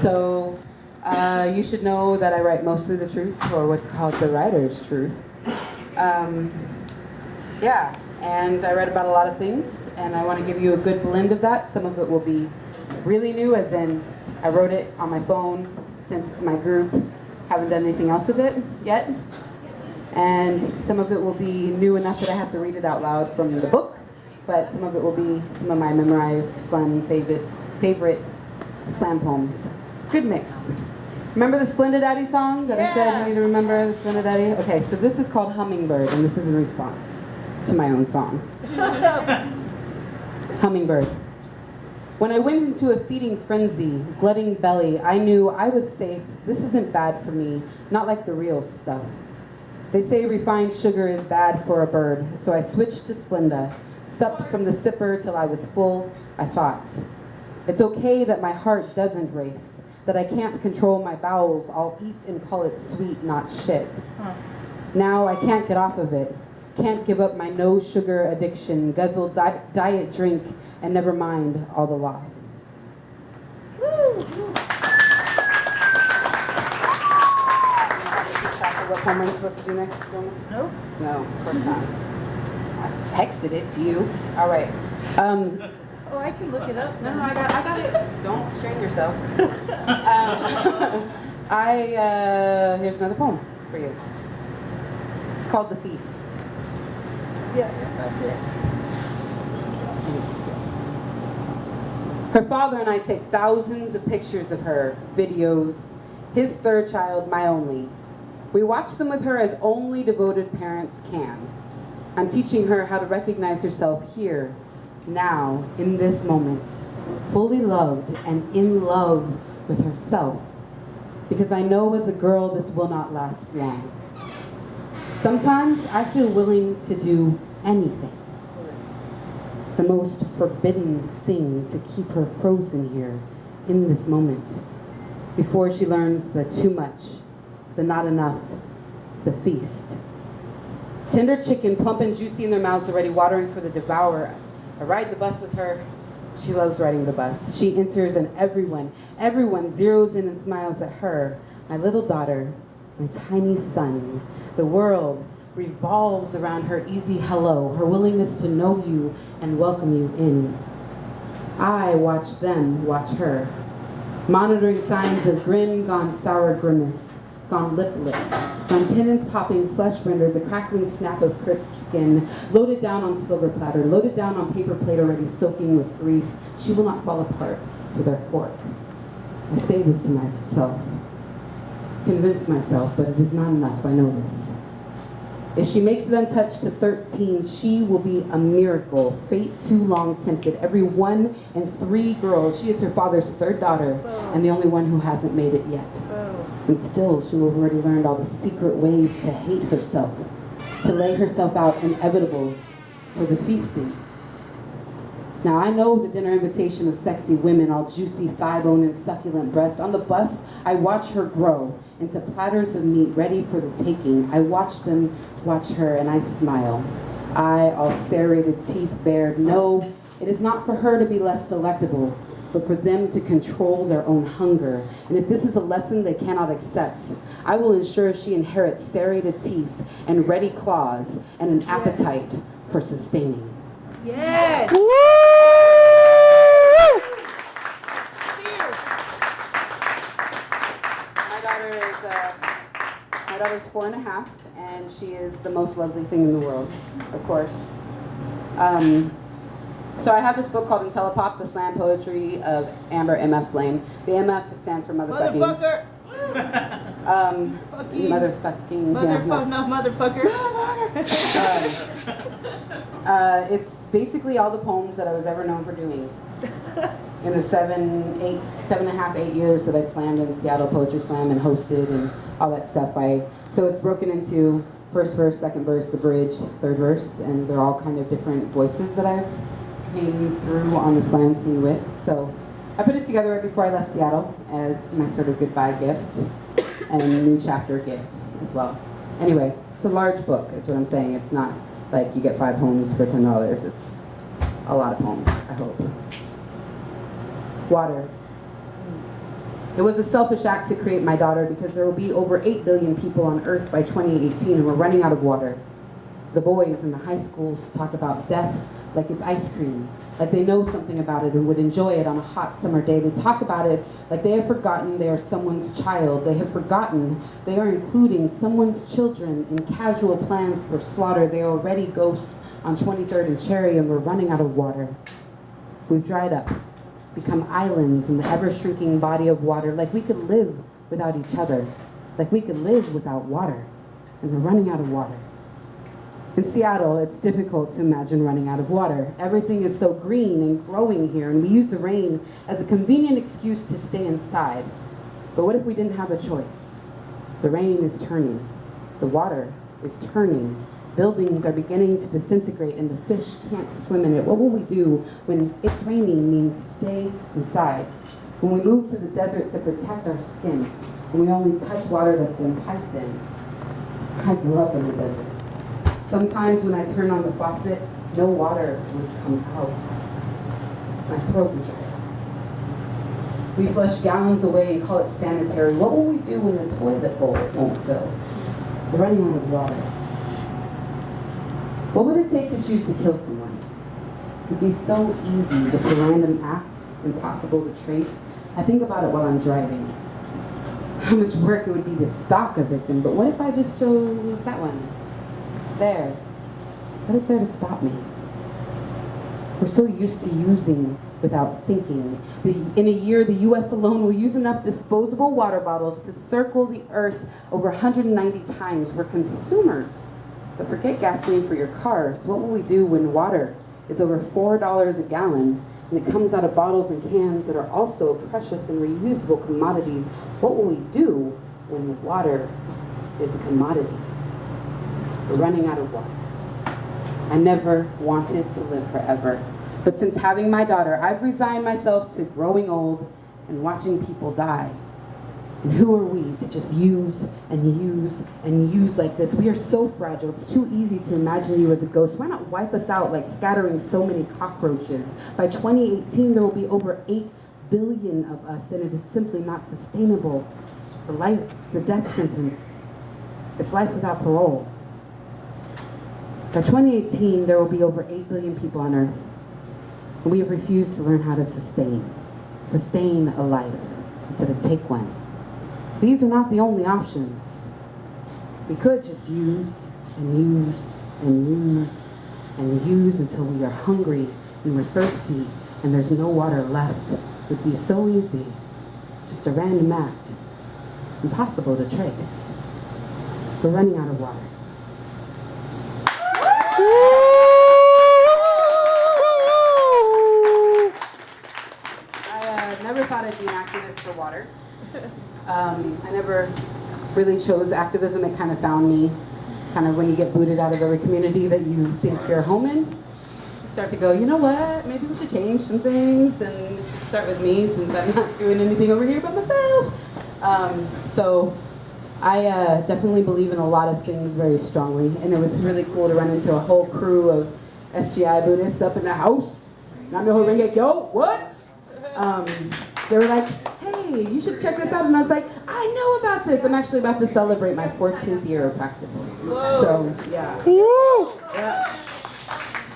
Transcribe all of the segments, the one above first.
So you should know that I write mostly the truth, or what's called the writer's truth. Yeah, and I write about a lot of things, and I want to give you a good blend of that. Some of it will be really new, as in I wrote it on my phone, sent it to my group, haven't done anything else with it yet. And some of it will be new enough that I have to read it out loud from the book, but some of it will be some of my memorized, fun, favorite slam poems. Good mix. Remember the Splendid Daddy song that I said you need to remember, the Splendid Daddy? Okay, so this is called Hummingbird, and this is in response to my own song. Hummingbird. When I went into a feeding frenzy, glutting belly, I knew I was safe. This isn't bad for me, not like the real stuff. They say refined sugar is bad for a bird, so I switched to Splenda, supped from the sipper till I was full. I thought, it's okay that my heart doesn't race, that I can't control my bowels. I'll eat and call it sweet, not shit. Now I can't get off of it, can't give up my no sugar addiction, guzzle diet drink, and never mind all the loss. What poem are you supposed to do next? Nope. No, of course not. I texted it to you. All right. Oh, I can look it up. No, I got it. Don't strain yourself. Here's another poem for you. It's called The Feast. Yeah, that's it. Her father and I take thousands of pictures of her, videos. His third child, my only. We watch them with her as only devoted parents can. I'm teaching her how to recognize herself here, now, in this moment, fully loved and in love with herself. Because I know as a girl this will not last long. Sometimes I feel willing to do anything. The most forbidden thing to keep her frozen here, in this moment, before she learns the too much, the not enough, the feast. Tender chicken, plump and juicy in their mouths, already watering for the devourer. I ride the bus with her. She loves riding the bus. She enters and everyone zeroes in and smiles at her. My little daughter, my tiny son. The world revolves around her easy hello, her willingness to know you and welcome you in. I watch them watch her, monitoring signs of grin gone sour grimace, gone lip, gone tendons popping, flesh rendered, the crackling snap of crisp skin, loaded down on silver platter, loaded down on paper plate already soaking with grease. She will not fall apart to their fork. I say this to myself, convince myself, but it is not enough, I know this. If she makes it untouched to 13, she will be a miracle. Fate too long tempted. Every 1 in 3 girls. She is her father's third daughter, and the only one who hasn't made it yet. And still, she will have already learned all the secret ways to hate herself, to lay herself out inevitable for the feasting. Now, I know the dinner invitation of sexy women, all juicy thigh bone and succulent breast. On the bus, I watch her grow into platters of meat ready for the taking. I watch them watch her, and I smile. I, all serrated, teeth bared. No, it is not for her to be less delectable, but for them to control their own hunger. And if this is a lesson they cannot accept, I will ensure she inherits serrated teeth and ready claws and an appetite for sustaining. Yes! My daughter's 4.5, and she is the most lovely thing in the world, of course. So I have this book called Telepath, the slam poetry of Amber MF Flame. The MF stands for motherfucking. Motherfucker! Motherfucking. Motherfucker. It's basically all the poems that I was ever known for doing. In the 7.5, 8 years that I slammed in Seattle Poetry Slam and hosted and all that stuff. So it's broken into first verse, second verse, the bridge, third verse, and they're all kind of different voices that I've came through on the slam scene with. So I put it together right before I left Seattle as my sort of goodbye gift and new chapter gift as well. Anyway, it's a large book is what I'm saying. It's not like you get 5 poems for $10. It's a lot of poems, I hope. Water. It was a selfish act to create my daughter because there will be over 8 billion people on Earth by 2018 and we're running out of water. The boys in the high schools talk about death like it's ice cream, like they know something about it and would enjoy it on a hot summer day. They talk about it like they have forgotten they are someone's child. They have forgotten they are including someone's children in casual plans for slaughter. They are already ghosts on 23rd and Cherry and we're running out of water. We've dried up, become islands in the ever-shrinking body of water, like we could live without each other, like we could live without water, and we're running out of water. In Seattle, it's difficult to imagine running out of water. Everything is so green and growing here, and we use the rain as a convenient excuse to stay inside. But what if we didn't have a choice? The rain is turning. The water is turning. Buildings are beginning to disintegrate, and the fish can't swim in it. What will we do when it's raining means stay inside? When we move to the desert to protect our skin, and we only touch water that's been piped in. I grew up in the desert. Sometimes when I turn on the faucet, no water would come out. My throat would dry up. We flush gallons away and call it sanitary. What will we do when the toilet bowl won't fill? We're running out of water. What would it take to choose to kill someone? It'd be so easy, just a random act, impossible to trace. I think about it while I'm driving. How much work it would be to stalk a victim, but what if I just chose that one? There. What is there to stop me? We're so used to using without thinking. In a year, the US alone will use enough disposable water bottles to circle the earth over 190 times. We're consumers. But forget gasoline for your car. So what will we do when water is over $4 a gallon and it comes out of bottles and cans that are also precious and reusable commodities? What will we do when water is a commodity? We're running out of water. I never wanted to live forever. But since having my daughter, I've resigned myself to growing old and watching people die. And who are we to just use and use and use like this? We are so fragile. It's too easy to imagine you as a ghost. Why not wipe us out like scattering so many cockroaches? By 2018, there will be over 8 billion of us, and it is simply not sustainable. It's a life, it's a death sentence. It's life without parole. By 2018, there will be over 8 billion people on Earth. And we have refused to learn how to sustain a life instead of take one. These are not the only options. We could just use and use and use and use until we are hungry and we're thirsty and there's no water left. It would be so easy. Just a random act. Impossible to trace. We're running out of water. I never thought I'd be an activist for water. I never really chose activism. It kind of found me, kind of when you get booted out of every community that you think you're home in. You start to go, you know what, maybe we should change some things, and it should start with me since I'm not doing anything over here by myself. So I definitely believe in a lot of things very strongly, and it was really cool to run into a whole crew of SGI Buddhists up in the house. What? They were like, hey, you should check this out. And I was like, I know about this. I'm actually about to celebrate my 14th year of practice. Whoa. So, yeah. Yeah.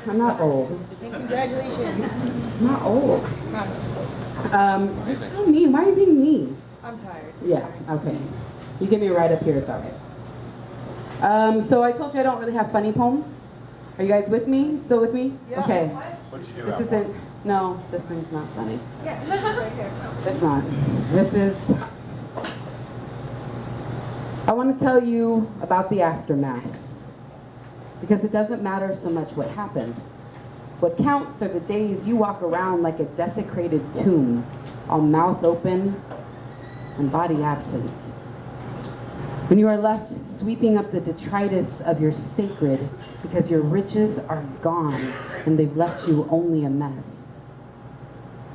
I'm not old. Congratulations. I'm not old. You're so mean. Why are you being mean? I'm tired. Yeah, okay. You give me a ride up here, it's all right. So I told you I don't really have funny poems. Are you guys with me? Still with me? Yeah. Okay. What'd you do? This isn't, no, this one's not funny. Yeah, it's right here. It's not. This is, I want to tell you about the aftermath. Because it doesn't matter so much what happened. What counts are the days you walk around like a desecrated tomb, all mouth open and body absent. When you are left sweeping up the detritus of your sacred because your riches are gone and they've left you only a mess.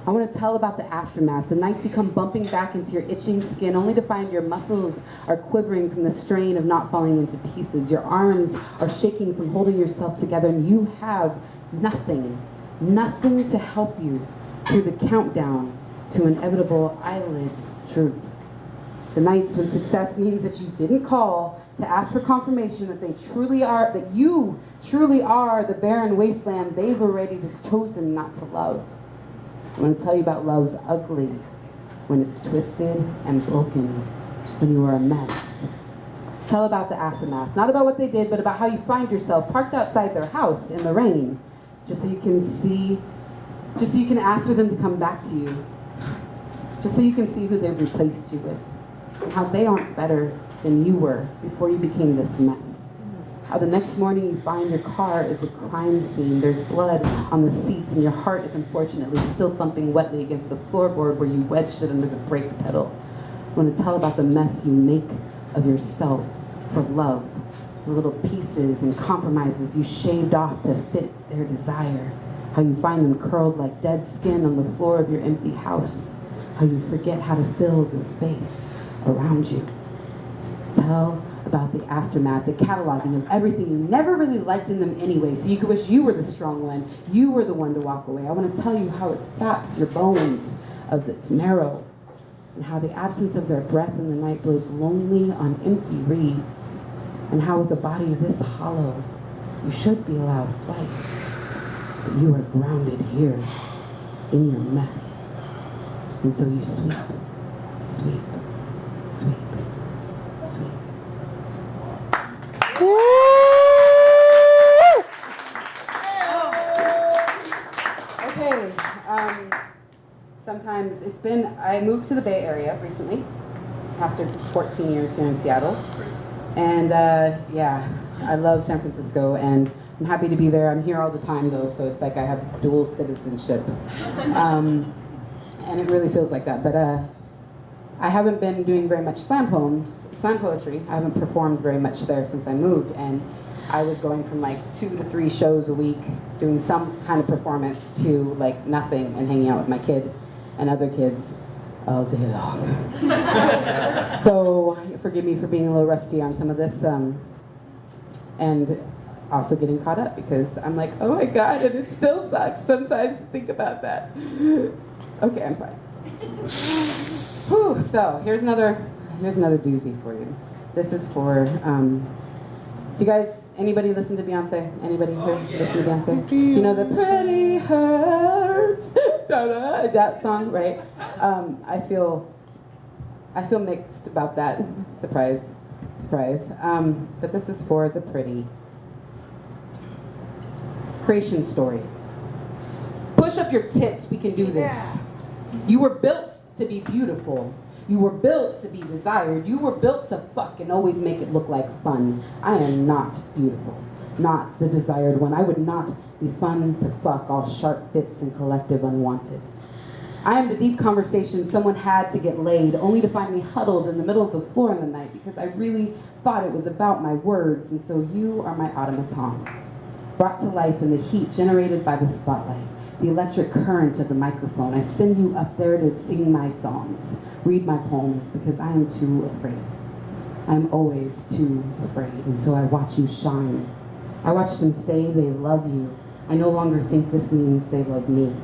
I want to tell about the aftermath, the nights you come bumping back into your itching skin only to find your muscles are quivering from the strain of not falling into pieces. Your arms are shaking from holding yourself together and you have nothing to help you through the countdown to inevitable eyelid truth. The nights when success means that you didn't call to ask for confirmation that you truly are the barren wasteland they've already chosen not to love. I'm going to tell you about love's ugly, when it's twisted and broken, when you are a mess. Tell about the aftermath, not about what they did, but about how you find yourself parked outside their house in the rain, just so you can ask for them to come back to you, just so you can see who they've replaced you with, and how they aren't better than you were before you became this mess. How the next morning you find your car is a crime scene, there's blood on the seats, and your heart is unfortunately still thumping wetly against the floorboard where you wedged it under the brake pedal. I want to tell about the mess you make of yourself for love, the little pieces and compromises you shaved off to fit their desire, how you find them curled like dead skin on the floor of your empty house, how you forget how to fill the space around you. Tell about the aftermath, the cataloging of everything you never really liked in them anyway, so you could wish you were the strong one, you were the one to walk away. I want to tell you how it saps your bones of its marrow, and how the absence of their breath in the night blows lonely on empty reeds, and how with a body this hollow, you should be allowed flight, but you are grounded here in your mess. And so you sweep, sweep, sweep, sweep. Okay, sometimes I moved to the Bay Area recently, after 14 years here in Seattle. And yeah, I love San Francisco, and I'm happy to be there. I'm here all the time though, so it's like I have dual citizenship. And it really feels like that. But I haven't been doing very much slam poetry. I haven't performed very much there since I moved, and I was going from like 2 to 3 shows a week, doing some kind of performance, to like nothing and hanging out with my kid and other kids all day long. So forgive me for being a little rusty on some of this, and also getting caught up because I'm like, oh my God, and it still sucks sometimes to think about that. Okay, I'm fine. Whew, so here's another doozy for you. This is for you guys. Anybody listen to Beyonce? Anybody listen to Beyonce? You know the Pretty Hurts, that song, right? I feel mixed about that. Surprise. But this is for the pretty. Creation story. Push up your tits. We can do this. Yeah. You were built to be beautiful. You were built to be desired. You were built to fuck and always make it look like fun. I am not beautiful, not the desired one. I would not be fun to fuck, all sharp fits and collective unwanted. I am the deep conversation someone had to get laid, only to find me huddled in the middle of the floor in the night because I really thought it was about my words, and so you are my automaton, brought to life in the heat generated by the spotlight. The electric current of the microphone. I send you up there to sing my songs, read my poems, because I am too afraid. I am always too afraid, and so I watch you shine. I watch them say they love you. I no longer think this means they love me.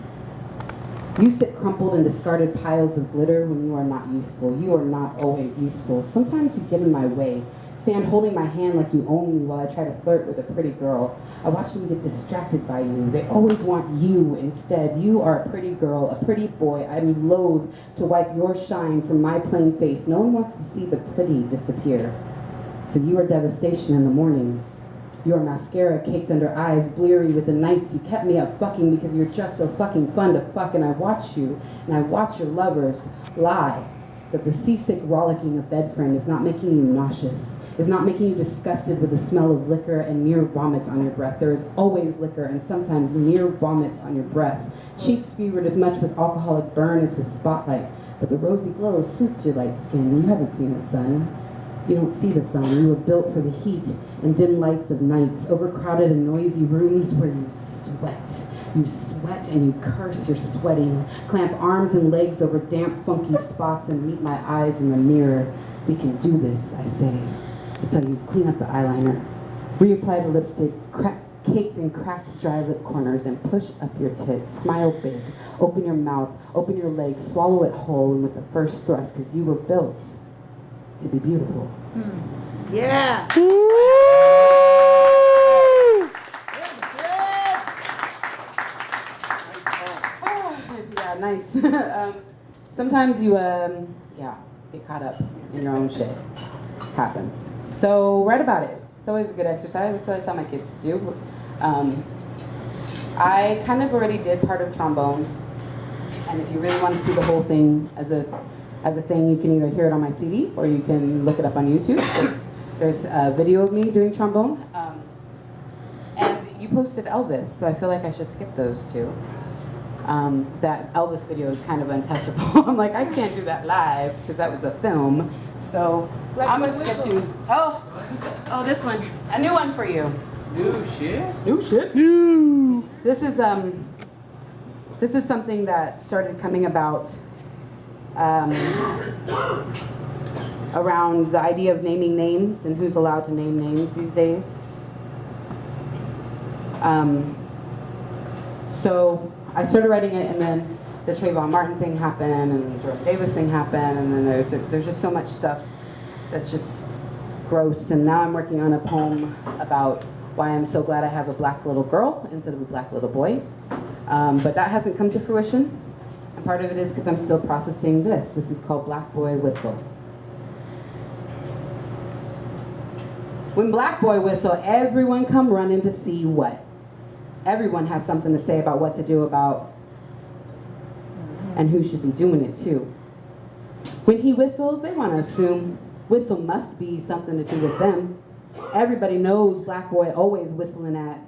You sit crumpled in discarded piles of glitter when you are not useful. You are not always useful. Sometimes you get in my way. Stand holding my hand like you own me while I try to flirt with a pretty girl. I watch them get distracted by you. They always want you instead. You are a pretty girl, a pretty boy. I'm loath to wipe your shine from my plain face. No one wants to see the pretty disappear. So you are devastation in the mornings. Your mascara caked under eyes, bleary with the nights you kept me up fucking because you're just so fucking fun to fuck. And I watch you, and I watch your lovers lie that the seasick rollicking of bed frame is not making you nauseous, is not making you disgusted with the smell of liquor and near vomit on your breath. There is always liquor and sometimes near vomit on your breath. Cheeks fevered as much with alcoholic burn as with spotlight, but the rosy glow suits your light skin. You haven't seen the sun. You don't see the sun. You were built for the heat and dim lights of nights, overcrowded and noisy rooms where you sweat. You sweat and you curse your sweating. Clamp arms and legs over damp, funky spots and meet my eyes in the mirror. We can do this, I say. I tell you, clean up the eyeliner. Reapply the lipstick. caked in cracked dry lip corners, and push up your tits. Smile big. Open your mouth. Open your legs. Swallow it whole and with the first thrust, because you were built to be beautiful. Yeah. Yeah, nice. Sometimes you, get caught up in your own shit. Happens. So write about it. It's always a good exercise. That's what I tell my kids to do. I kind of already did part of trombone, and if you really want to see the whole thing as a thing, you can either hear it on my CD or you can look it up on YouTube. There's a video of me doing trombone, and you posted Elvis, so I feel like I should skip those two. That Elvis video is kind of untouchable. I'm like, I can't do that live because that was a film. So I'm gonna skip you. Oh, this one, a new one for you. New shit? New shit. This is something that started coming about around the idea of naming names and who's allowed to name names these days. So I started writing it, and then the Trayvon Martin thing happened, and the Jordan Davis thing happened, and then there's just so much stuff that's just gross. And now I'm working on a poem about why I'm so glad I have a black little girl instead of a black little boy. But that hasn't come to fruition, and part of it is because I'm still processing this. This is called Black Boy Whistle. When Black Boy whistle, everyone come running to see what? Everyone has something to say about what to do about and who should be doing it too. When he whistles, they want to assume whistle must be something to do with them. Everybody knows Black Boy always whistling at.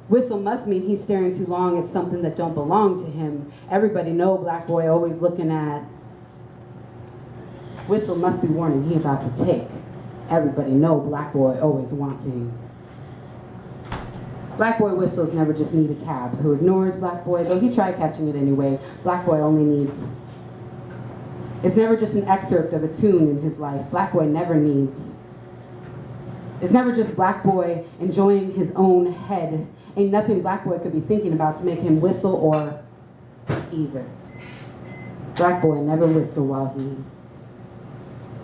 Whistle must mean he's staring too long at something that don't belong to him. Everybody know Black Boy always looking at. Whistle must be warning he about to take. Everybody know Black Boy always wanting. Black Boy whistles never just need a cab. Who ignores Black Boy, though he tried catching it anyway. Black Boy only needs. It's never just an excerpt of a tune in his life. Black Boy never needs. It's never just Black Boy enjoying his own head. Ain't nothing Black Boy could be thinking about to make him whistle or either. Black Boy never whistle while he.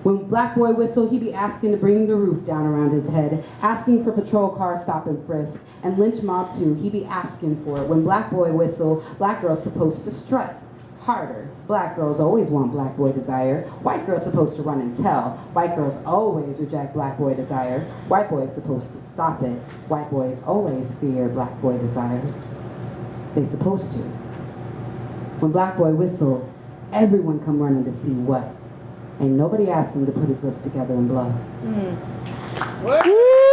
When Black Boy whistle, he be asking to bring the roof down around his head, asking for patrol cars stop and frisk, and lynch mob too, he be asking for it. When Black Boy whistle, black girls supposed to strut harder. Black girls always want Black Boy desire. White girls supposed to run and tell. White girls always reject Black Boy desire. White boys supposed to stop it. White boys always fear Black Boy desire. They supposed to. When Black Boy whistle, everyone come running to see what? Ain't nobody asked him to put his lips together and blow. Woo!